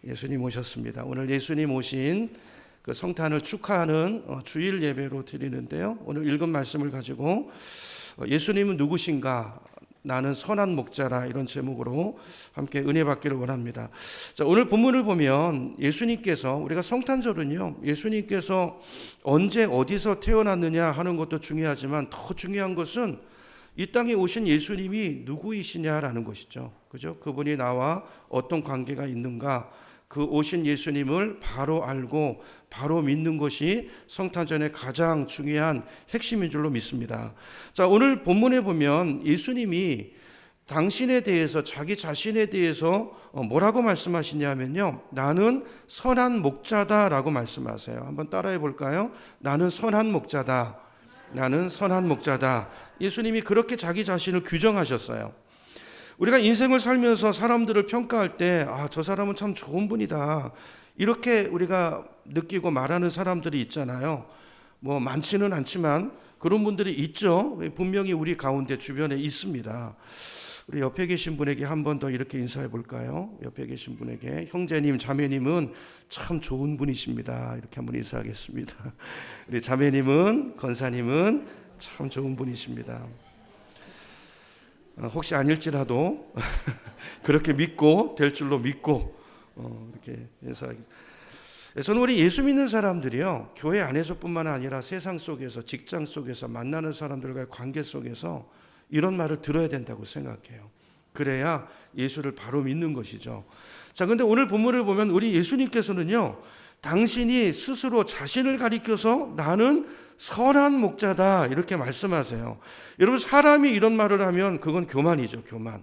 예수님 오셨습니다. 오늘 예수님 오신 그 성탄을 축하하는 주일 예배로 드리는데요. 오늘 읽은 말씀을 가지고 예수님은 누구신가? 나는 선한 목자라, 이런 제목으로 함께 은혜 받기를 원합니다. 자, 오늘 본문을 보면 예수님께서, 우리가 성탄절은요, 예수님께서 언제 어디서 태어났느냐 하는 것도 중요하지만 더 중요한 것은 이 땅에 오신 예수님이 누구이시냐라는 것이죠. 그죠? 그분이 나와 어떤 관계가 있는가, 그 오신 예수님을 바로 알고 바로 믿는 것이 성탄절의 가장 중요한 핵심인 줄로 믿습니다. 자, 오늘 본문에 보면 예수님이 당신에 대해서, 자기 자신에 대해서 뭐라고 말씀하시냐면요, 나는 선한 목자다라고 말씀하세요. 한번 따라해 볼까요? 나는 선한 목자다. 나는 선한 목자다. 예수님이 그렇게 자기 자신을 규정하셨어요. 우리가 인생을 살면서 사람들을 평가할 때, 저 사람은 참 좋은 분이다, 이렇게 우리가 느끼고 말하는 사람들이 있잖아요. 뭐 많지는 않지만 그런 분들이 있죠. 분명히 우리 가운데 주변에 있습니다. 우리 옆에 계신 분에게 한 번 더 이렇게 인사해 볼까요? 옆에 계신 분에게, 형제님, 자매님은 참 좋은 분이십니다, 이렇게 한번 인사하겠습니다. 우리 자매님은, 권사님은 참 좋은 분이십니다. 혹시 아닐지라도 그렇게 믿고, 될 줄로 믿고 이렇게 인사하겠습니다. 저는 우리 예수 믿는 사람들이요, 교회 안에서뿐만 아니라 세상 속에서, 직장 속에서, 만나는 사람들과의 관계 속에서 이런 말을 들어야 된다고 생각해요. 그래야 예수를 바로 믿는 것이죠. 자, 근데 오늘 본문을 보면 우리 예수님께서는요, 당신이 스스로 자신을 가리켜서 나는 선한 목자다, 이렇게 말씀하세요. 여러분, 사람이 이런 말을 하면 그건 교만이죠, 교만.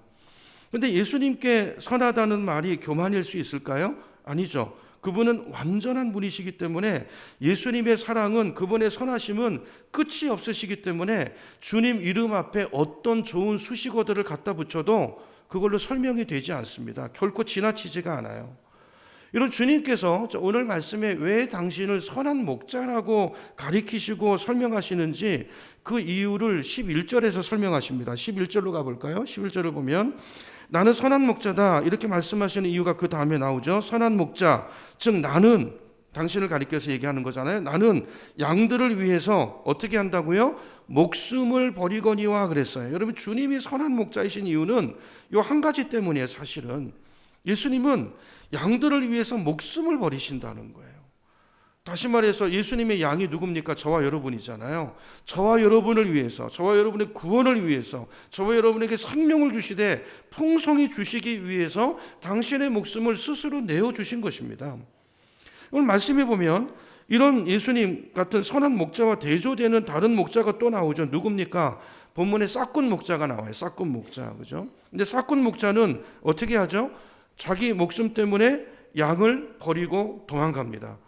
근데 예수님께 선하다는 말이 교만일 수 있을까요? 아니죠. 그분은 완전한 분이시기 때문에, 예수님의 사랑은, 그분의 선하심은 끝이 없으시기 때문에 주님 이름 앞에 어떤 좋은 수식어들을 갖다 붙여도 그걸로 설명이 되지 않습니다. 결코 지나치지가 않아요. 이런 주님께서 오늘 말씀에 왜 당신을 선한 목자라고 가리키시고 설명하시는지 그 이유를 11절에서 설명하십니다. 11절로 가볼까요? 11절을 보면 나는 선한 목자다, 이렇게 말씀하시는 이유가 그 다음에 나오죠. 선한 목자, 즉 나는, 당신을 가리켜서 얘기하는 거잖아요. 나는 양들을 위해서 어떻게 한다고요? 목숨을 버리거니와 그랬어요. 여러분, 주님이 선한 목자이신 이유는 이 한 가지 때문이에요. 사실은 예수님은 양들을 위해서 목숨을 버리신다는 거예요. 다시 말해서 예수님의 양이 누굽니까? 저와 여러분이잖아요. 저와 여러분을 위해서, 저와 여러분의 구원을 위해서, 저와 여러분에게 생명을 주시되 풍성히 주시기 위해서 당신의 목숨을 스스로 내어주신 것입니다. 오늘 말씀해 보면 이런 예수님 같은 선한 목자와 대조되는 다른 목자가 또 나오죠. 누굽니까? 본문에 싹군 목자가 나와요. 싹군 목자, 그죠? 근데 싹군 목자는 어떻게 하죠? 자기 목숨 때문에 양을 버리고 도망갑니다.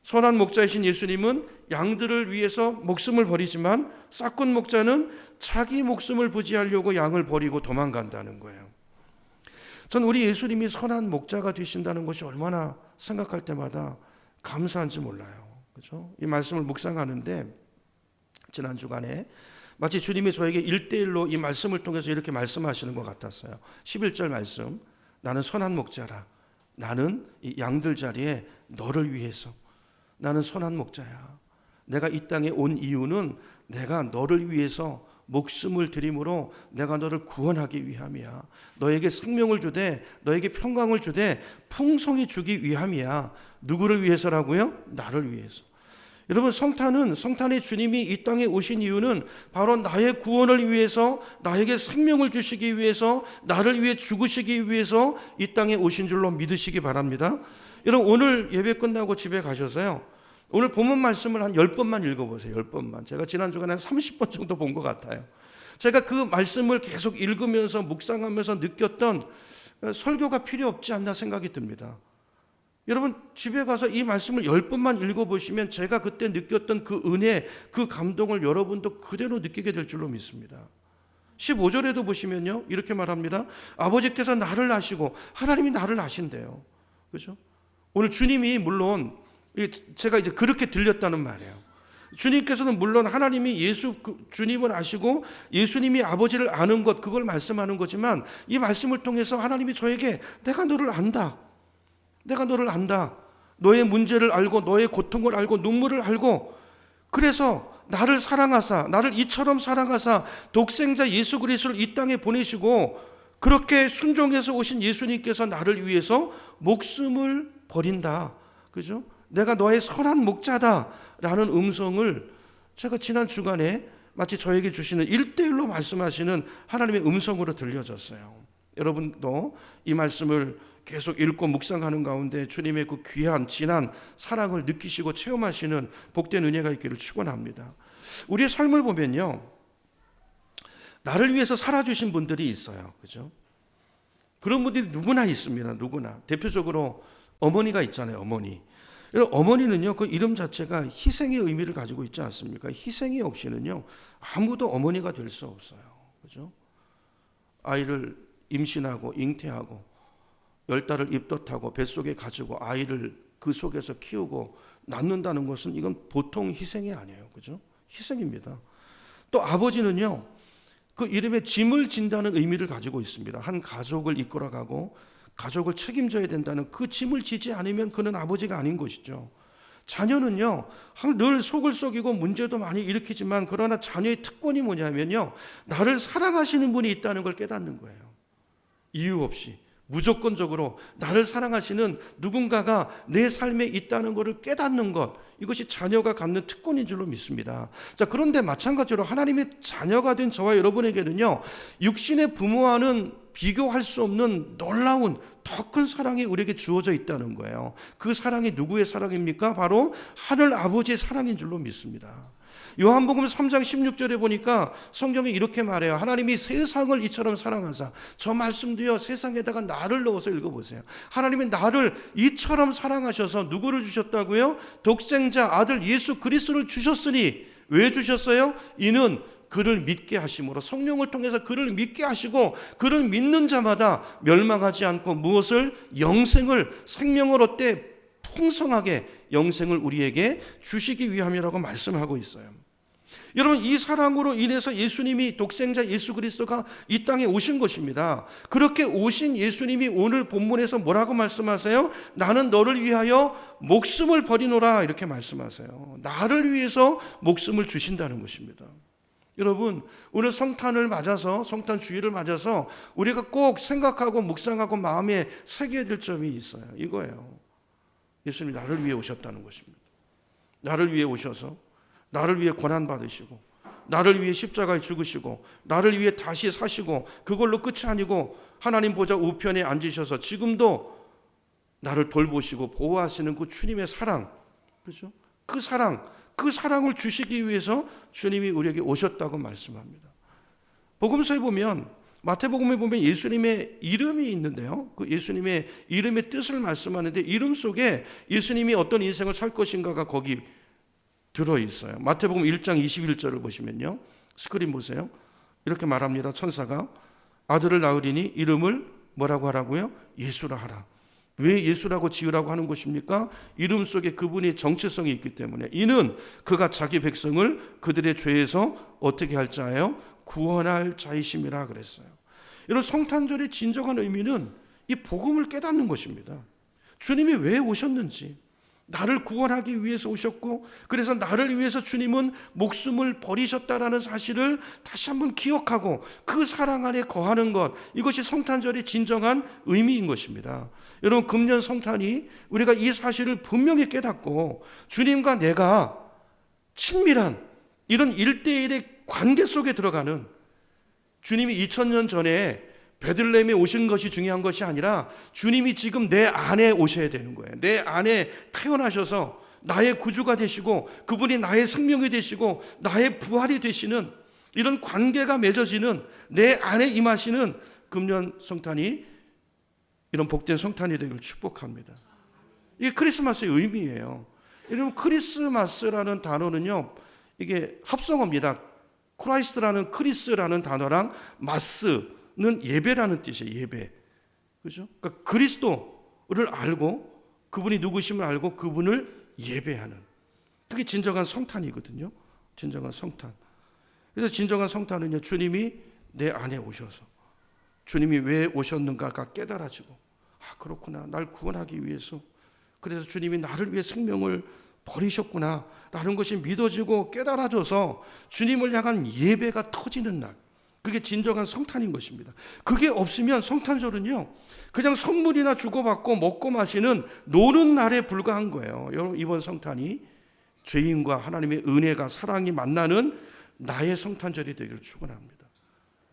선한 목자이신 예수님은 양들을 위해서 목숨을 버리지만, 싹군 목자는 자기 목숨을 부지하려고 양을 버리고 도망간다는 거예요. 전 우리 예수님이 선한 목자가 되신다는 것이 얼마나 생각할 때마다 감사한지 몰라요. 그렇죠? 이 말씀을 묵상하는데 지난 주간에 마치 주님이 저에게 1대1로 이 말씀을 통해서 이렇게 말씀하시는 것 같았어요. 11절 말씀, 나는 선한 목자라. 나는 이 양들 자리에 너를 위해서, 나는 선한 목자야. 내가 이 땅에 온 이유는 내가 너를 위해서 목숨을 드림으로 내가 너를 구원하기 위함이야. 너에게 생명을 주되, 너에게 평강을 주되 풍성히 주기 위함이야. 누구를 위해서라고요? 나를 위해서. 여러분, 성탄의 주님이 이 땅에 오신 이유는 바로 나의 구원을 위해서, 나에게 생명을 주시기 위해서, 나를 위해 죽으시기 위해서 이 땅에 오신 줄로 믿으시기 바랍니다. 여러분, 오늘 예배 끝나고 집에 가셔서요, 오늘 본문 말씀을 한 10번만 읽어보세요. 10번만. 제가 지난 주간에 한 30번 정도 본 것 같아요. 제가 그 말씀을 계속 읽으면서 묵상하면서 느꼈던 설교가 필요 없지 않나 생각이 듭니다. 여러분, 집에 가서 이 말씀을 10번만 읽어보시면 제가 그때 느꼈던 그 은혜, 그 감동을 여러분도 그대로 느끼게 될 줄로 믿습니다. 15절에도 보시면요, 이렇게 말합니다. 아버지께서 나를 아시고, 하나님이 나를 아신대요. 그렇죠? 오늘 주님이, 물론 제가 이제 그렇게 들렸다는 말이에요. 주님께서는 물론 하나님이 주님을 아시고 예수님이 아버지를 아는 것, 그걸 말씀하는 거지만, 이 말씀을 통해서 하나님이 저에게 내가 너를 안다, 내가 너를 안다. 너의 문제를 알고 너의 고통을 알고 눈물을 알고 그래서 나를 사랑하사 나를 이처럼 사랑하사 독생자 예수 그리스도를 이 땅에 보내시고 그렇게 순종해서 오신 예수님께서 나를 위해서 목숨을 버린다. 그죠? 내가 너의 선한 목자다라는 음성을 제가 지난 주간에 마치 저에게 주시는 1:1로 말씀하시는 하나님의 음성으로 들려졌어요. 여러분도 이 말씀을 계속 읽고 묵상하는 가운데 주님의 그 귀한 진한 사랑을 느끼시고 체험하시는 복된 은혜가 있기를 축원합니다. 우리의 삶을 보면요, 나를 위해서 살아주신 분들이 있어요. 그죠? 그런 분들이 누구나 있습니다. 누구나. 대표적으로 어머니가 있잖아요. 어머니. 어머니는요, 그 이름 자체가 희생의 의미를 가지고 있지 않습니까? 희생이 없이는요, 아무도 어머니가 될 수 없어요. 그죠? 아이를 임신하고 잉태하고 10달을 입덧하고 뱃속에 가지고 아이를 그 속에서 키우고 낳는다는 것은 이건 보통 희생이 아니에요. 그죠? 희생입니다. 또 아버지는요, 그 이름에 짐을 진다는 의미를 가지고 있습니다. 한 가족을 이끌어가고 가족을 책임져야 된다는 그 짐을 지지 않으면 그는 아버지가 아닌 것이죠. 자녀는요, 늘 속을 썩이고 문제도 많이 일으키지만 그러나 자녀의 특권이 뭐냐면요, 나를 사랑하시는 분이 있다는 걸 깨닫는 거예요. 이유 없이 무조건적으로 나를 사랑하시는 누군가가 내 삶에 있다는 것을 깨닫는 것, 이것이 자녀가 갖는 특권인 줄로 믿습니다. 자, 그런데 마찬가지로 하나님의 자녀가 된 저와 여러분에게는요, 육신의 부모와는 비교할 수 없는 놀라운 더 큰 사랑이 우리에게 주어져 있다는 거예요. 그 사랑이 누구의 사랑입니까? 바로 하늘 아버지의 사랑인 줄로 믿습니다. 요한복음 3장 16절에 보니까 성경이 이렇게 말해요. 하나님이 세상을 이처럼 사랑하사, 저 말씀도요, 세상에다가 나를 넣어서 읽어보세요. 하나님이 나를 이처럼 사랑하셔서 누구를 주셨다고요? 독생자 아들 예수 그리스도를 주셨으니, 왜 주셨어요? 이는 그를 믿게 하심으로, 성령을 통해서 그를 믿게 하시고 그를 믿는 자마다 멸망하지 않고 무엇을? 영생을, 생명을 얻되 풍성하게 영생을 우리에게 주시기 위함이라고 말씀하고 있어요. 여러분, 이 사랑으로 인해서 예수님이, 독생자 예수 그리스도가 이 땅에 오신 것입니다. 그렇게 오신 예수님이 오늘 본문에서 뭐라고 말씀하세요? 나는 너를 위하여 목숨을 버리노라, 이렇게 말씀하세요. 나를 위해서 목숨을 주신다는 것입니다. 여러분, 오늘 성탄을 맞아서, 성탄 주일을 맞아서 우리가 꼭 생각하고 묵상하고 마음에 새겨야 될 점이 있어요. 이거예요. 예수님이 나를 위해 오셨다는 것입니다. 나를 위해 오셔서 나를 위해 고난받으시고 나를 위해 십자가에 죽으시고 나를 위해 다시 사시고 그걸로 끝이 아니고 하나님 보좌 우편에 앉으셔서 지금도 나를 돌보시고 보호하시는 그 주님의 사랑, 그렇죠? 그 사랑을 주시기 위해서 주님이 우리에게 오셨다고 말씀합니다. 복음서에 보면, 마태복음에 보면 예수님의 이름이 있는데요, 그 예수님의 이름의 뜻을 말씀하는데 이름 속에 예수님이 어떤 인생을 살 것인가가 거기 들어있어요. 마태복음 1장 21절을 보시면요, 스크린 보세요. 이렇게 말합니다. 천사가 아들을 낳으리니 이름을 뭐라고 하라고요? 예수라 하라. 왜 예수라고 지으라고 하는 것입니까? 이름 속에 그분의 정체성이 있기 때문에. 이는 그가 자기 백성을 그들의 죄에서 어떻게 할 자예요? 구원할 자이심이라 그랬어요. 이런 성탄절의 진정한 의미는 이 복음을 깨닫는 것입니다. 주님이 왜 오셨는지, 나를 구원하기 위해서 오셨고, 그래서 나를 위해서 주님은 목숨을 버리셨다라는 사실을 다시 한번 기억하고 그 사랑 안에 거하는 것, 이것이 성탄절의 진정한 의미인 것입니다. 여러분, 금년 성탄이 우리가 이 사실을 분명히 깨닫고 주님과 내가 친밀한 이런 1:1의 관계 속에 들어가는, 주님이 2000년 전에 베들레헴에 오신 것이 중요한 것이 아니라 주님이 지금 내 안에 오셔야 되는 거예요. 내 안에 태어나셔서 나의 구주가 되시고 그분이 나의 생명이 되시고 나의 부활이 되시는 이런 관계가 맺어지는, 내 안에 임하시는 금년 성탄이 이런 복된 성탄이 되기를 축복합니다. 이게 크리스마스의 의미예요. 여러분, 크리스마스라는 단어는요, 이게 합성어입니다. 크라이스트라는, 크리스라는 단어랑 마스는 예배라는 뜻이에요. 예배. 그죠? 그러니까 그리스도를 알고 그분이 누구심을 알고 그분을 예배하는, 그게 진정한 성탄이거든요. 진정한 성탄. 그래서 진정한 성탄은요, 주님이 내 안에 오셔서 주님이 왜 오셨는가가 깨달아지고, 그렇구나. 날 구원하기 위해서. 그래서 주님이 나를 위해 생명을 버리셨구나 라는 것이 믿어지고 깨달아져서 주님을 향한 예배가 터지는 날, 그게 진정한 성탄인 것입니다. 그게 없으면 성탄절은요 그냥 선물이나 주고받고 먹고 마시는 노는 날에 불과한 거예요. 여러분, 이번 성탄이 죄인과 하나님의 은혜가 사랑이 만나는 나의 성탄절이 되기를 축원합니다.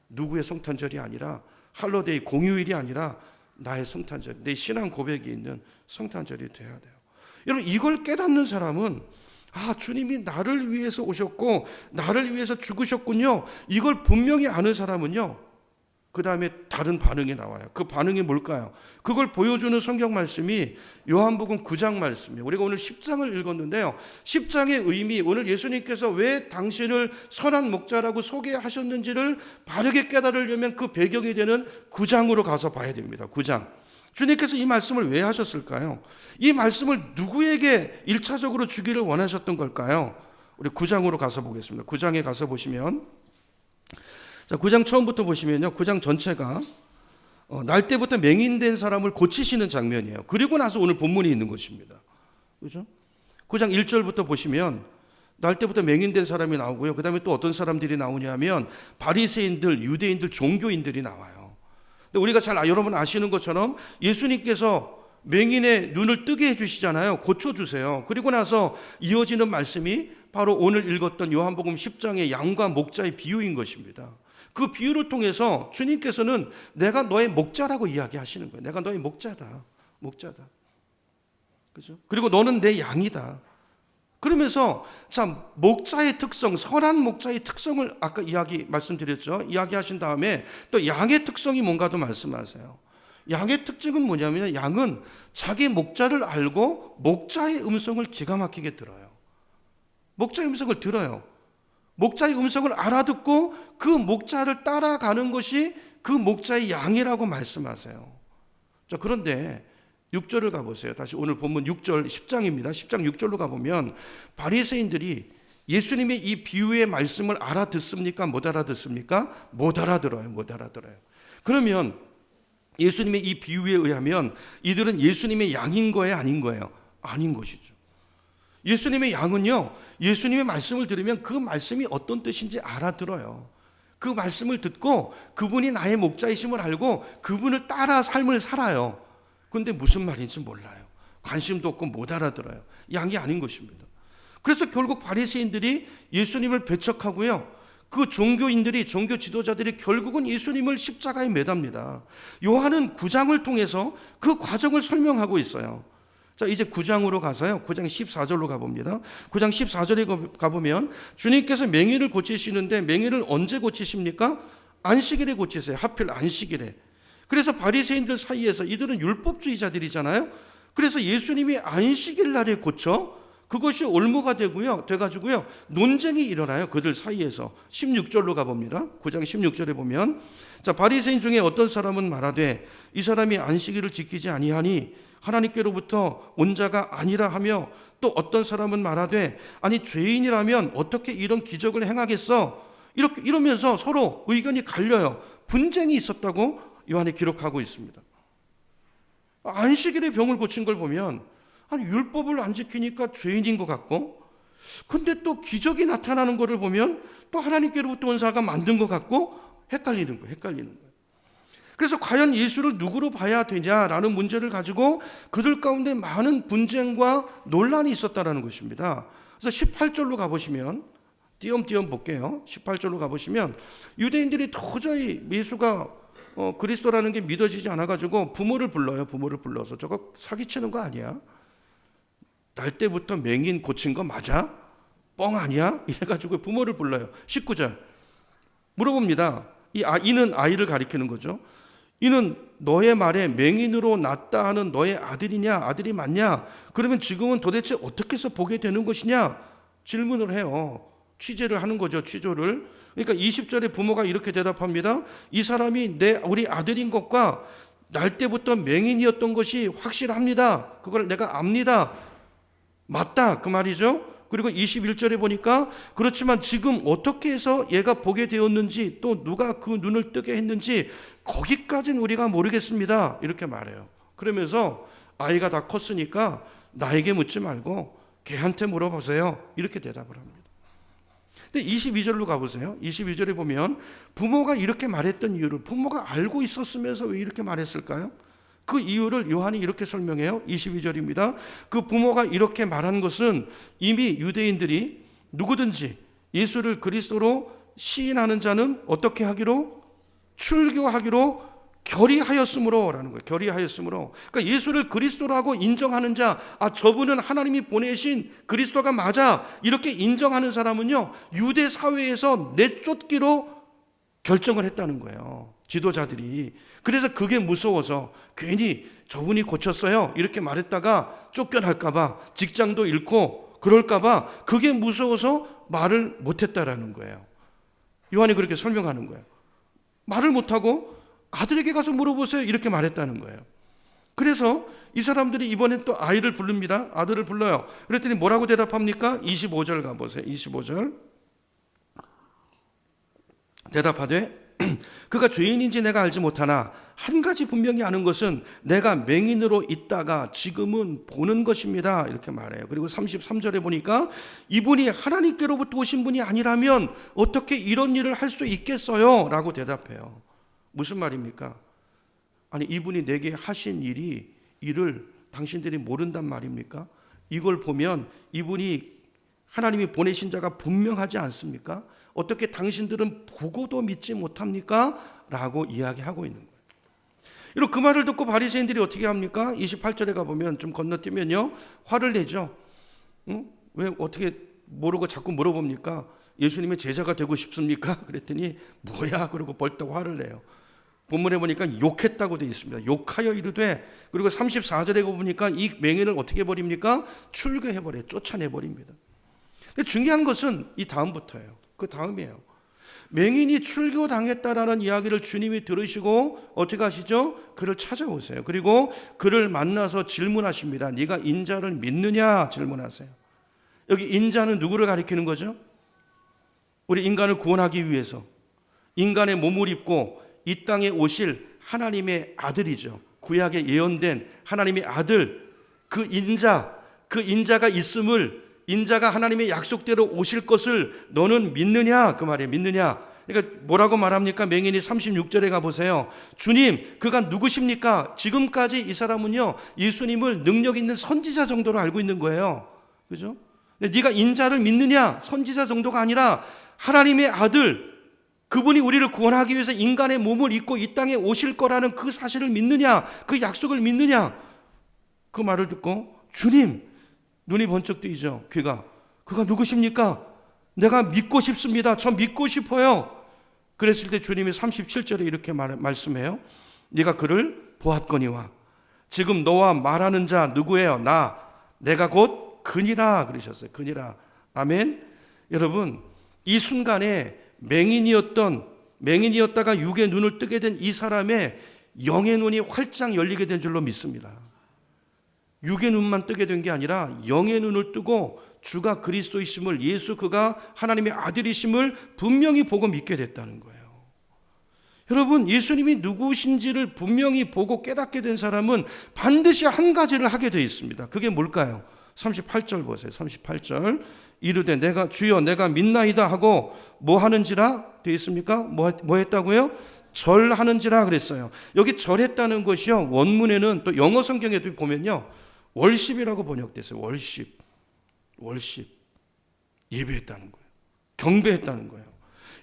누구의 성탄절이 아니라, 할로데이 공휴일이 아니라 나의 성탄절, 내 신앙 고백이 있는 성탄절이 돼야 돼요. 여러분, 이걸 깨닫는 사람은 주님이 나를 위해서 오셨고 나를 위해서 죽으셨군요, 이걸 분명히 아는 사람은요 그 다음에 다른 반응이 나와요. 그 반응이 뭘까요? 그걸 보여주는 성경 말씀이 요한복음 9장 말씀이에요. 우리가 오늘 10장을 읽었는데요, 10장의 의미, 오늘 예수님께서 왜 당신을 선한 목자라고 소개하셨는지를 바르게 깨달으려면 그 배경이 되는 9장으로 가서 봐야 됩니다. 9장. 주님께서 이 말씀을 왜 하셨을까요? 이 말씀을 누구에게 1차적으로 주기를 원하셨던 걸까요? 우리 9장으로 가서 보겠습니다. 9장에 가서 보시면, 자, 9장 처음부터 보시면요, 9장 전체가 날 때부터 맹인된 사람을 고치시는 장면이에요. 그리고 나서 오늘 본문이 있는 것입니다. 그죠? 9장 1절부터 보시면 날 때부터 맹인된 사람이 나오고요. 그 다음에 또 어떤 사람들이 나오냐면 바리새인들, 유대인들, 종교인들이 나와요. 근데 우리가 여러분 아시는 것처럼 예수님께서 맹인의 눈을 뜨게 해주시잖아요. 고쳐주세요. 그리고 나서 이어지는 말씀이 바로 오늘 읽었던 요한복음 10장의 양과 목자의 비유인 것입니다. 그 비유를 통해서 주님께서는 내가 너의 목자라고 이야기하시는 거예요. 내가 너의 목자다. 목자다. 그죠? 그리고 너는 내 양이다. 그러면서 자, 목자의 특성, 선한 목자의 특성을 아까 말씀드렸죠. 이야기하신 다음에 또 양의 특성이 뭔가도 말씀하세요. 양의 특징은 뭐냐면, 양은 자기 목자를 알고 목자의 음성을 기가 막히게 들어요. 목자의 음성을 들어요. 목자의 음성을 알아듣고 그 목자를 따라가는 것이 그 목자의 양이라고 말씀하세요. 자, 그런데 6절을 가보세요. 다시 오늘 본문 6절 10장입니다. 10장 6절로 가보면 바리새인들이 예수님의 이 비유의 말씀을 알아듣습니까? 못 알아듣습니까? 못 알아들어요. 못 알아들어요. 그러면 예수님의 이 비유에 의하면 이들은 예수님의 양인 거예요? 아닌 거예요? 아닌 것이죠. 예수님의 양은요, 예수님의 말씀을 들으면 그 말씀이 어떤 뜻인지 알아들어요. 그 말씀을 듣고 그분이 나의 목자이심을 알고 그분을 따라 삶을 살아요. 그런데 무슨 말인지 몰라요. 관심도 없고 못 알아들어요. 양이 아닌 것입니다. 그래서 결국 바리새인들이 예수님을 배척하고요, 그 종교인들이, 종교 지도자들이 결국은 예수님을 십자가에 매답니다. 요한은 9장을 통해서 그 과정을 설명하고 있어요. 자, 이제 9장으로 가서요, 9장 14절로 가봅니다. 9장 14절에 가보면 주님께서 맹인을 고치시는데 맹인을 언제 고치십니까? 안식일에 고치세요. 하필 안식일에. 그래서 바리새인들 사이에서, 이들은 율법주의자들이잖아요. 그래서 예수님이 안식일 날에 고쳐 그것이 올무가 돼가지고요 논쟁이 일어나요. 그들 사이에서. 16절로 가봅니다. 9장 16절에 보면, 자, 바리새인 중에 어떤 사람은 말하되 이 사람이 안식일을 지키지 아니하니 하나님께로부터 온 자가 아니라 하며, 또 어떤 사람은 말하되 아니 죄인이라면 어떻게 이런 기적을 행하겠어? 이러면서 서로 의견이 갈려요. 분쟁이 있었다고 요한이 기록하고 있습니다. 안식일에 병을 고친 걸 보면 율법을 안 지키니까 죄인인 것 같고, 근데 또 기적이 나타나는 것을 보면 또 하나님께로부터 온 자가 만든 것 같고, 헷갈리는 거예요. 그래서 과연 예수를 누구로 봐야 되냐라는 문제를 가지고 그들 가운데 많은 분쟁과 논란이 있었다는 것입니다. 그래서 18절로 가보시면, 띄엄띄엄 볼게요. 18절로 가보시면 유대인들이 도저히 예수가 그리스도라는 게 믿어지지 않아가지고 부모를 불러요. 부모를 불러서 저거 사기치는 거 아니야? 날 때부터 맹인 고친 거 맞아? 뻥 아니야? 이래가지고 부모를 불러요. 19절 물어봅니다. 이는 아이를 가리키는 거죠. 이는 너의 말에 맹인으로 났다 하는 너의 아들이냐? 아들이 맞냐? 그러면 지금은 도대체 어떻게 해서 보게 되는 것이냐? 질문을 해요. 취재를 하는 거죠. 취조를. 그러니까 20절에 부모가 이렇게 대답합니다. 이 사람이 우리 아들인 것과 날 때부터 맹인이었던 것이 확실합니다. 그걸 내가 압니다. 맞다, 그 말이죠. 그리고 21절에 보니까 그렇지만 지금 어떻게 해서 얘가 보게 되었는지, 또 누가 그 눈을 뜨게 했는지 거기까지는 우리가 모르겠습니다. 이렇게 말해요. 그러면서 아이가 다 컸으니까 나에게 묻지 말고 걔한테 물어보세요. 이렇게 대답을 합니다. 근데 22절로 가보세요. 22절에 보면 부모가 이렇게 말했던 이유를, 부모가 알고 있었으면서 왜 이렇게 말했을까요? 그 이유를 요한이 이렇게 설명해요. 22절입니다. 그 부모가 이렇게 말한 것은 이미 유대인들이 누구든지 예수를 그리스도로 시인하는 자는 어떻게 하기로? 출교하기로 결의하였으므로라는 거예요. 결의하였으므로. 그러니까 예수를 그리스도라고 인정하는 자, 저분은 하나님이 보내신 그리스도가 맞아, 이렇게 인정하는 사람은요, 유대 사회에서 내쫓기로 결정을 했다는 거예요. 지도자들이. 그래서 그게 무서워서 괜히 저분이 고쳤어요 이렇게 말했다가 쫓겨날까봐, 직장도 잃고 그럴까봐 그게 무서워서 말을 못했다라는 거예요. 요한이 그렇게 설명하는 거예요. 말을 못하고 아들에게 가서 물어보세요 이렇게 말했다는 거예요. 그래서 이 사람들이 이번엔 또 아이를 부릅니다. 아들을 불러요. 그랬더니 뭐라고 대답합니까? 25절 가보세요. 25절 대답하되 그가 죄인인지 내가 알지 못하나 한 가지 분명히 아는 것은 내가 맹인으로 있다가 지금은 보는 것입니다. 이렇게 말해요. 그리고 33절에 보니까 이분이 하나님께로부터 오신 분이 아니라면 어떻게 이런 일을 할 수 있겠어요? 라고 대답해요. 무슨 말입니까? 아니, 이분이 내게 하신 일을 당신들이 모른단 말입니까? 이걸 보면 이분이 하나님이 보내신 자가 분명하지 않습니까? 어떻게 당신들은 보고도 믿지 못합니까? 라고 이야기하고 있는 거예요. 이런 그 말을 듣고 바리새인들이 어떻게 합니까? 28절에 가보면 좀 건너뛰면요, 화를 내죠. 응? 왜 어떻게 모르고 자꾸 물어봅니까? 예수님의 제자가 되고 싶습니까? 그랬더니 뭐야? 그러고 벌떡 화를 내요. 본문에 보니까 욕했다고 되어 있습니다. 욕하여 이르되, 그리고 34절에 보니까 이 맹인을 어떻게 해버립니까? 출교해버려요. 쫓아내버립니다. 근데 중요한 것은 이 다음부터예요. 그 다음이에요. 맹인이 출교당했다라는 이야기를 주님이 들으시고 어떻게 하시죠? 그를 찾아오세요. 그리고 그를 만나서 질문하십니다. 네가 인자를 믿느냐? 질문하세요. 여기 인자는 누구를 가리키는 거죠? 우리 인간을 구원하기 위해서 인간의 몸을 입고 이 땅에 오실 하나님의 아들이죠. 구약에 예언된 하나님의 아들, 그 인자가 있음을, 인자가 하나님의 약속대로 오실 것을 너는 믿느냐? 그 말이에요. 믿느냐? 그러니까 뭐라고 말합니까? 맹인이 36절에 가보세요. 주님, 그가 누구십니까? 지금까지 이 사람은요, 예수님을 능력 있는 선지자 정도로 알고 있는 거예요. 그죠? 네가 인자를 믿느냐? 선지자 정도가 아니라 하나님의 아들, 그분이 우리를 구원하기 위해서 인간의 몸을 입고 이 땅에 오실 거라는 그 사실을 믿느냐? 그 약속을 믿느냐? 그 말을 듣고 주님, 눈이 번쩍 뜨이죠. 그가 누구십니까? 내가 믿고 싶습니다. 저 믿고 싶어요. 그랬을 때 주님이 37절에 이렇게 말씀해요. 네가 그를 보았거니와 지금 너와 말하는 자 누구예요? 내가 곧 그니라 그러셨어요. 그니라. 아멘. 여러분, 이 순간에 맹인이었다가 육의 눈을 뜨게 된 이 사람의 영의 눈이 활짝 열리게 된 줄로 믿습니다. 육의 눈만 뜨게 된 게 아니라 영의 눈을 뜨고 주가 그리스도이심을, 예수 그가 하나님의 아들이심을 분명히 보고 믿게 됐다는 거예요. 여러분, 예수님이 누구신지를 분명히 보고 깨닫게 된 사람은 반드시 한 가지를 하게 되어 있습니다. 그게 뭘까요? 38절 보세요. 38절. 이르되 주여 내가 믿나이다 하고 뭐 하는지라 되어 있습니까? 뭐 했다고요? 절하는지라 그랬어요. 여기 절했다는 것이요, 원문에는 또 영어 성경에도 보면요, 월십이라고 번역됐어요. 월십. 예배했다는 거예요. 경배했다는 거예요.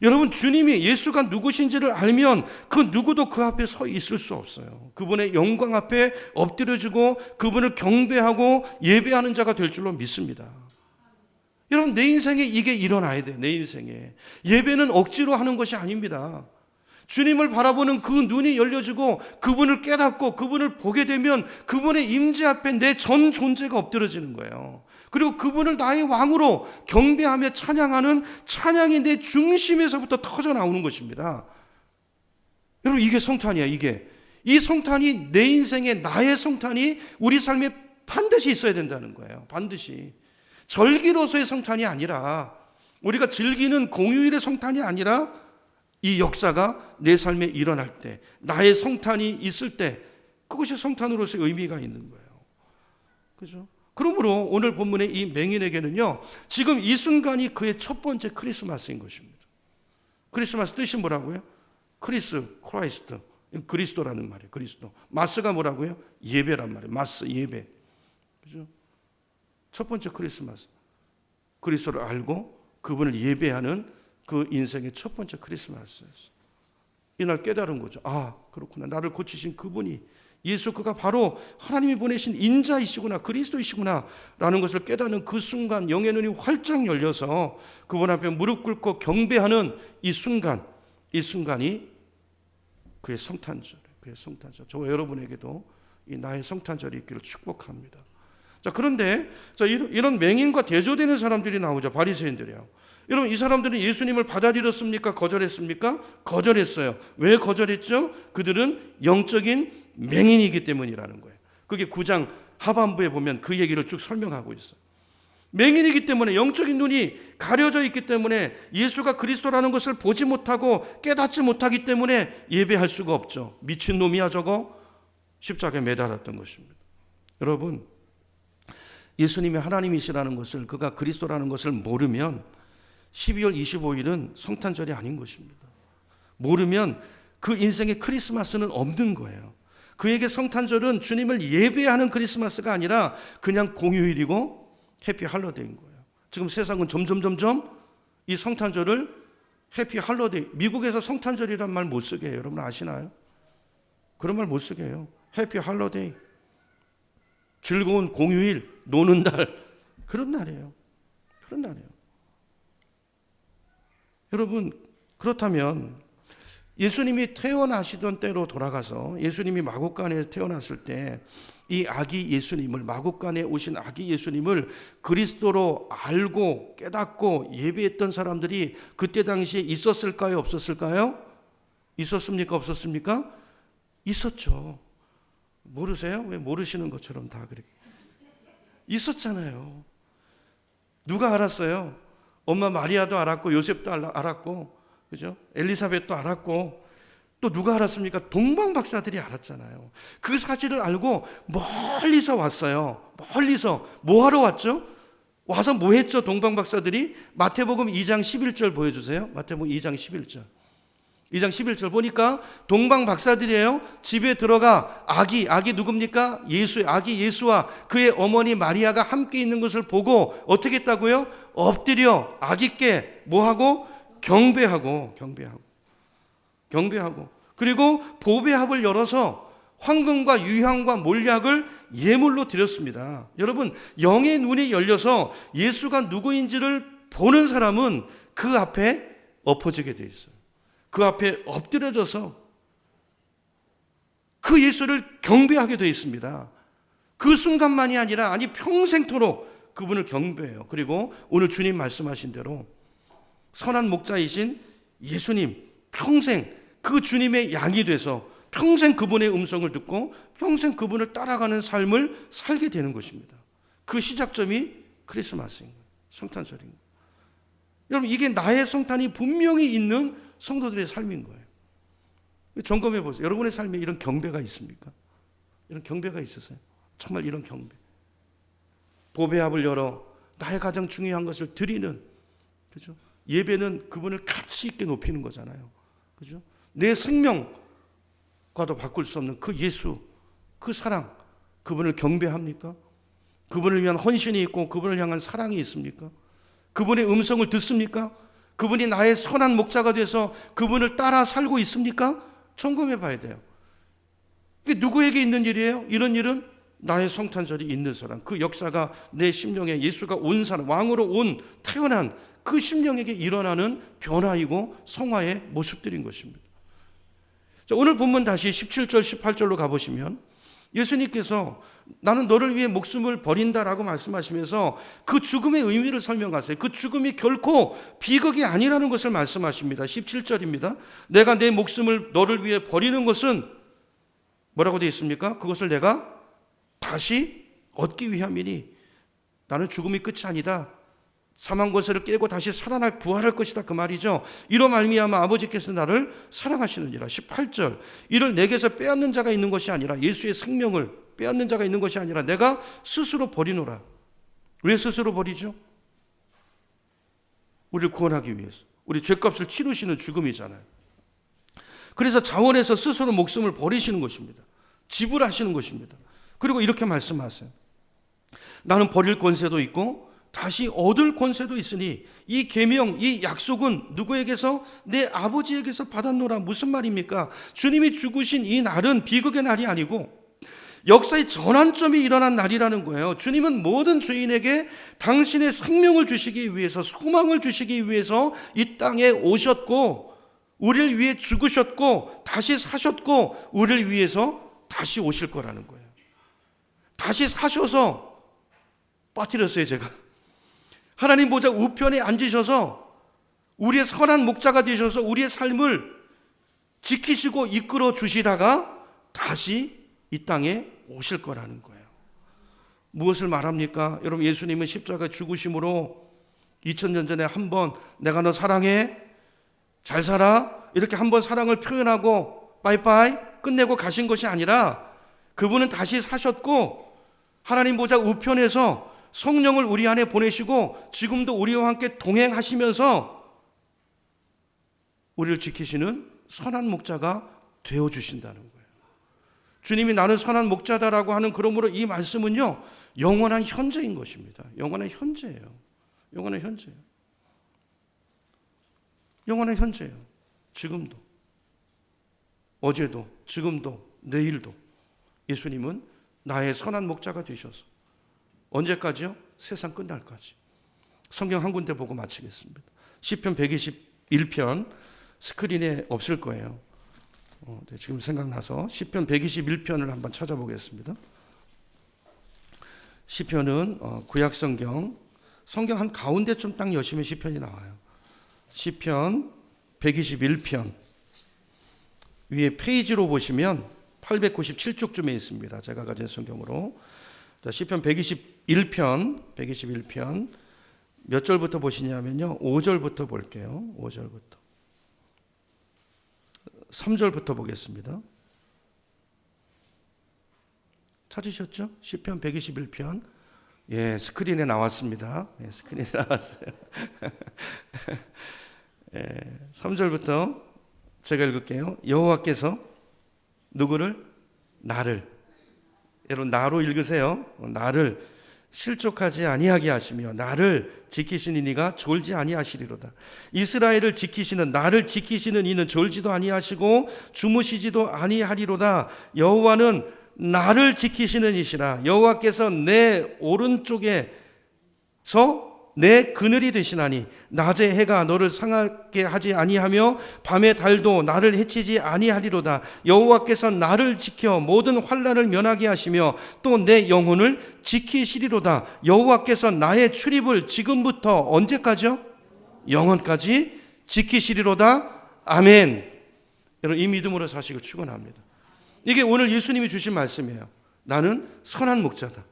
여러분, 주님이 예수가 누구신지를 알면 그 누구도 그 앞에 서 있을 수 없어요. 그분의 영광 앞에 엎드려주고 그분을 경배하고 예배하는 자가 될 줄로 믿습니다. 여러분, 내 인생에 이게 일어나야 돼요. 내 인생에. 예배는 억지로 하는 것이 아닙니다. 주님을 바라보는 그 눈이 열려지고 그분을 깨닫고 그분을 보게 되면 그분의 임재 앞에 내 전 존재가 엎드려지는 거예요. 그리고 그분을 나의 왕으로 경배하며 찬양하는 찬양이 내 중심에서부터 터져 나오는 것입니다. 여러분, 이게 성탄이야. 이 성탄이 내 인생에, 나의 성탄이 우리 삶에 반드시 있어야 된다는 거예요. 반드시. 절기로서의 성탄이 아니라, 우리가 즐기는 공휴일의 성탄이 아니라 이 역사가 내 삶에 일어날 때, 나의 성탄이 있을 때, 그것이 성탄으로서의 의미가 있는 거예요. 그죠? 그러므로 오늘 본문의 이 맹인에게는요, 지금 이 순간이 그의 첫 번째 크리스마스인 것입니다. 크리스마스 뜻이 뭐라고요? 크라이스트. 그리스도라는 말이에요. 그리스도. 마스가 뭐라고요? 예배란 말이에요. 마스, 예배. 그죠? 첫 번째 크리스마스. 그리스도를 알고 그분을 예배하는 그 인생의 첫 번째 크리스마스였어요. 이날 깨달은 거죠. 아, 그렇구나. 나를 고치신 그분이 예수, 그가 바로 하나님이 보내신 인자이시구나, 그리스도이시구나 라는 것을 깨닫는 그 순간 영의 눈이 활짝 열려서 그분 앞에 무릎 꿇고 경배하는 이 순간이 그의 성탄절이에요. 그의 성탄절. 저와 여러분에게도 이 나의 성탄절이 있기를 축복합니다. 자, 그런데 이런 맹인과 대조되는 사람들이 나오죠. 바리새인들이요. 여러분, 이 사람들은 예수님을 받아들였습니까? 거절했습니까? 거절했어요. 왜 거절했죠? 그들은 영적인 맹인이기 때문이라는 거예요. 그게 9장 하반부에 보면 그 얘기를 쭉 설명하고 있어요. 맹인이기 때문에, 영적인 눈이 가려져 있기 때문에 예수가 그리스도라는 것을 보지 못하고 깨닫지 못하기 때문에 예배할 수가 없죠. 미친놈이야 저거. 십자가에 매달았던 것입니다. 여러분, 예수님이 하나님이시라는 것을, 그가 그리스도라는 것을 모르면 12월 25일은 성탄절이 아닌 것입니다. 모르면 그 인생의 크리스마스는 없는 거예요. 그에게 성탄절은 주님을 예배하는 크리스마스가 아니라 그냥 공휴일이고 해피 할러데이인 거예요. 지금 세상은 점점 이 성탄절을 해피 할러데이, 미국에서 성탄절이란 말 못 쓰게 해요. 여러분 아시나요? 그런 말 못 쓰게 해요. 해피 할러데이, 즐거운 공휴일, 노는 날, 그런 날이에요. 그런 날이에요. 여러분, 그렇다면 예수님이 태어나시던 때로 돌아가서 예수님이 마국간에 태어났을 때 이 아기 예수님을, 마국간에 오신 아기 예수님을 그리스도로 알고 깨닫고 예배했던 사람들이 그때 당시에 있었을까요? 없었을까요? 있었습니까? 없었습니까? 있었죠. 모르세요? 왜 모르시는 것처럼 다 그래? 있었잖아요. 누가 알았어요? 엄마 마리아도 알았고 요셉도 알았고, 그죠? 엘리사벳도 알았고, 또 누가 알았습니까? 동방 박사들이 알았잖아요. 그 사실을 알고 멀리서 왔어요. 멀리서 뭐 하러 왔죠? 와서 뭐 했죠? 동방 박사들이 마태복음 2장 11절 보여주세요. 마태복음 2장 11절. 2장 11절 보니까 동방 박사들이에요. 집에 들어가 아기 누굽니까? 아기 예수와 그의 어머니 마리아가 함께 있는 것을 보고 어떻게 했다고요? 엎드려 아기께 뭐하고? 경배하고 그리고 보배합을 열어서 황금과 유향과 몰약을 예물로 드렸습니다. 여러분, 영의 눈이 열려서 예수가 누구인지를 보는 사람은 그 앞에 엎어지게 돼 있어요. 그 앞에 엎드려져서 그 예수를 경배하게 되어 있습니다. 그 순간만이 아니라 평생토록 그분을 경배해요. 그리고 오늘 주님 말씀하신 대로 선한 목자이신 예수님, 평생 그 주님의 양이 돼서 평생 그분의 음성을 듣고 평생 그분을 따라가는 삶을 살게 되는 것입니다. 그 시작점이 크리스마스인 거예요. 성탄절인 거예요. 여러분, 이게 나의 성탄이 분명히 있는 성도들의 삶인 거예요. 점검해 보세요. 여러분의 삶에 이런 경배가 있습니까? 이런 경배가 있으세요? 정말 이런 경배. 보배합을 열어 나의 가장 중요한 것을 드리는, 그죠? 예배는 그분을 가치 있게 높이는 거잖아요. 그죠? 내 생명과도 바꿀 수 없는 그 예수, 그 사랑, 그분을 경배합니까? 그분을 위한 헌신이 있고 그분을 향한 사랑이 있습니까? 그분의 음성을 듣습니까? 그분이 나의 선한 목자가 돼서 그분을 따라 살고 있습니까? 점검해 봐야 돼요. 이게 누구에게 있는 일이에요? 이런 일은 나의 성탄절이 있는 사람, 그 역사가 내 심령에 예수가 온 사람, 왕으로 태어난 그 심령에게 일어나는 변화이고 성화의 모습들인 것입니다. 자, 오늘 본문 다시 17절 18절로 가보시면 예수님께서 나는 너를 위해 목숨을 버린다라고 말씀하시면서 그 죽음의 의미를 설명하세요. 그 죽음이 결코 비극이 아니라는 것을 말씀하십니다. 17절입니다. 내가 내 목숨을 너를 위해 버리는 것은 뭐라고 되어 있습니까? 그것을 내가 다시 얻기 위함이니 나는 죽음이 끝이 아니다. 사망 권세를 깨고 다시 살아날 부활할 것이다 그 말이죠. 이로 말미암아 아버지께서 나를 사랑하시느니라. 18절 이를 내게서 빼앗는 자가 있는 것이 아니라, 예수의 생명을 빼앗는 자가 있는 것이 아니라 내가 스스로 버리노라. 왜 스스로 버리죠? 우리를 구원하기 위해서. 우리 죄값을 치르시는 죽음이잖아요. 그래서 자원해서 스스로 목숨을 버리시는 것입니다. 지불하시는 것입니다. 그리고 이렇게 말씀하세요. 나는 버릴 권세도 있고 다시 얻을 권세도 있으니 이 계명, 이 약속은 누구에게서? 내 아버지에게서 받았노라. 무슨 말입니까? 주님이 죽으신 이 날은 비극의 날이 아니고 역사의 전환점이 일어난 날이라는 거예요. 주님은 모든 죄인에게 당신의 생명을 주시기 위해서, 소망을 주시기 위해서 이 땅에 오셨고, 우리를 위해 죽으셨고, 다시 사셨고, 우리를 위해서 다시 오실 거라는 거예요. 다시 사셔서 빠뜨렸어요, 제가. 하나님 보좌 우편에 앉으셔서 우리의 선한 목자가 되셔서 우리의 삶을 지키시고 이끌어 주시다가 다시 이 땅에 오실 거라는 거예요. 무엇을 말합니까? 여러분, 예수님은 십자가에 죽으심으로 2000년 전에 한번 내가 너 사랑해, 잘 살아, 이렇게 한번 사랑을 표현하고 빠이빠이 끝내고 가신 것이 아니라 그분은 다시 사셨고 하나님 보좌 우편에서 성령을 우리 안에 보내시고 지금도 우리와 함께 동행하시면서 우리를 지키시는 선한 목자가 되어주신다는 거예요. 주님이 나는 선한 목자다라고 하는, 그러므로 이 말씀은요, 영원한 현재인 것입니다. 영원한 현재예요. 영원한 현재예요. 영원한 현재예요. 지금도, 어제도, 지금도, 내일도 예수님은 나의 선한 목자가 되셔서 언제까지요? 세상 끝날까지. 성경 한 군데 보고 마치겠습니다. 시편 121편 스크린에 없을 거예요. 네, 지금 생각나서 시편 121편을 한번 찾아보겠습니다. 시편은 구약 성경 한 가운데쯤 딱 여시면 시편이 나와요. 시편 121편 위에 페이지로 보시면 897쪽쯤에 있습니다. 제가 가진 성경으로. 자, 시편 121편 몇 절부터 보시냐면요, 5절부터 볼게요. 5절부터 3절부터 보겠습니다. 찾으셨죠? 시편 121편. 예, 스크린에 나왔습니다. 예, 스크린에 나왔어요. 예, 3절부터 제가 읽을게요. 여호와께서 누구를? 나를. 여러분, 나로 읽으세요. 나를 실족하지 아니하게 하시며 나를 지키시는 이가 졸지 아니하시리로다. 이스라엘을 지키시는, 나를 지키시는 이는 졸지도 아니하시고 주무시지도 아니하리로다. 여호와는 나를 지키시는 이시라. 여호와께서 내 오른쪽에서 내 그늘이 되시나니 낮에 해가 너를 상하게 하지 아니하며 밤의 달도 나를 해치지 아니하리로다. 여호와께서 나를 지켜 모든 환난을 면하게 하시며 또 내 영혼을 지키시리로다. 여호와께서 나의 출입을 지금부터 언제까지요? 영원까지 지키시리로다. 아멘. 여러분, 이 믿음으로 사시길 축원합니다. 이게 오늘 예수님이 주신 말씀이에요. 나는 선한 목자다.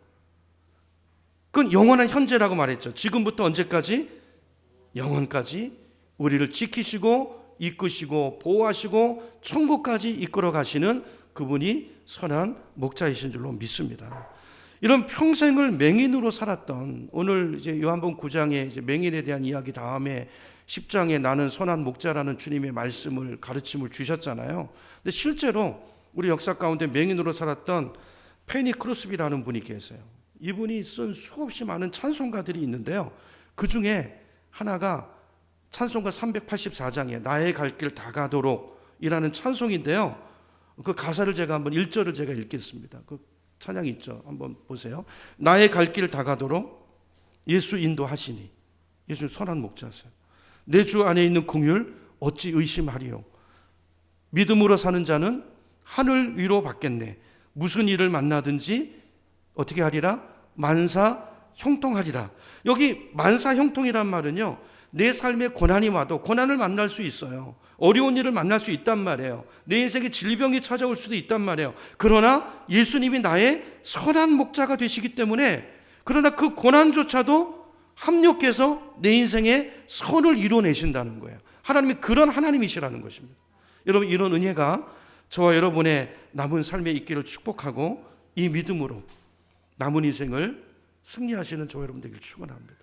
그건 영원한 현재라고 말했죠. 지금부터 언제까지? 영원까지 우리를 지키시고 이끄시고 보호하시고 천국까지 이끌어 가시는 그분이 선한 목자이신 줄로 믿습니다. 이런 평생을 맹인으로 살았던, 오늘 이제 요한복음 9장에 이제 맹인에 대한 이야기 다음에 10장에 나는 선한 목자라는 주님의 말씀을, 가르침을 주셨잖아요. 근데 실제로 우리 역사 가운데 맹인으로 살았던 페니 크로스비라는 분이 계세요. 이분이 쓴 수없이 많은 찬송가들이 있는데요, 그 중에 하나가 찬송가 384장에 나의 갈 길 다 가도록 이라는 찬송인데요, 그 가사를 제가 한번 1절을 제가 읽겠습니다. 그 찬양이 있죠. 한번 보세요. 나의 갈 길 다 가도록 예수 인도하시니. 예수님 선한 목자세요. 내 주 안에 있는 긍휼 어찌 의심하리요. 믿음으로 사는 자는 하늘 위로 받겠네. 무슨 일을 만나든지 어떻게 하리라? 만사 형통하리라. 여기 만사 형통이란 말은요, 내 삶에 고난이 와도 고난을 만날 수 있어요. 어려운 일을 만날 수 있단 말이에요. 내 인생에 질병이 찾아올 수도 있단 말이에요. 그러나 예수님이 나의 선한 목자가 되시기 때문에, 그러나 그 고난조차도 합력해서 내 인생의 선을 이뤄내신다는 거예요. 하나님이 그런 하나님이시라는 것입니다. 여러분, 이런 은혜가 저와 여러분의 남은 삶에 있기를 축복하고 이 믿음으로 남은 인생을 승리하시는 저와 여러분 되길 축원합니다.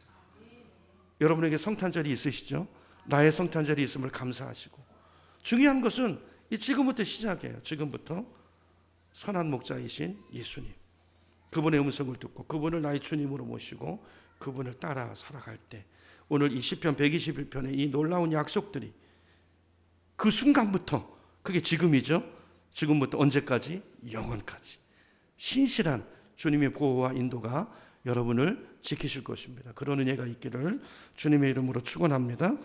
여러분에게 성탄절이 있으시죠? 나의 성탄절이 있음을 감사하시고, 중요한 것은 지금부터 시작이에요. 지금부터 선한 목자이신 예수님, 그분의 음성을 듣고 그분을 나의 주님으로 모시고 그분을 따라 살아갈 때, 오늘 이 시편 121편의 이 놀라운 약속들이 그 순간부터, 그게 지금이죠. 지금부터 언제까지? 영원까지 신실한 주님의 보호와 인도가 여러분을 지키실 것입니다. 그런 은혜가 있기를 주님의 이름으로 축원합니다.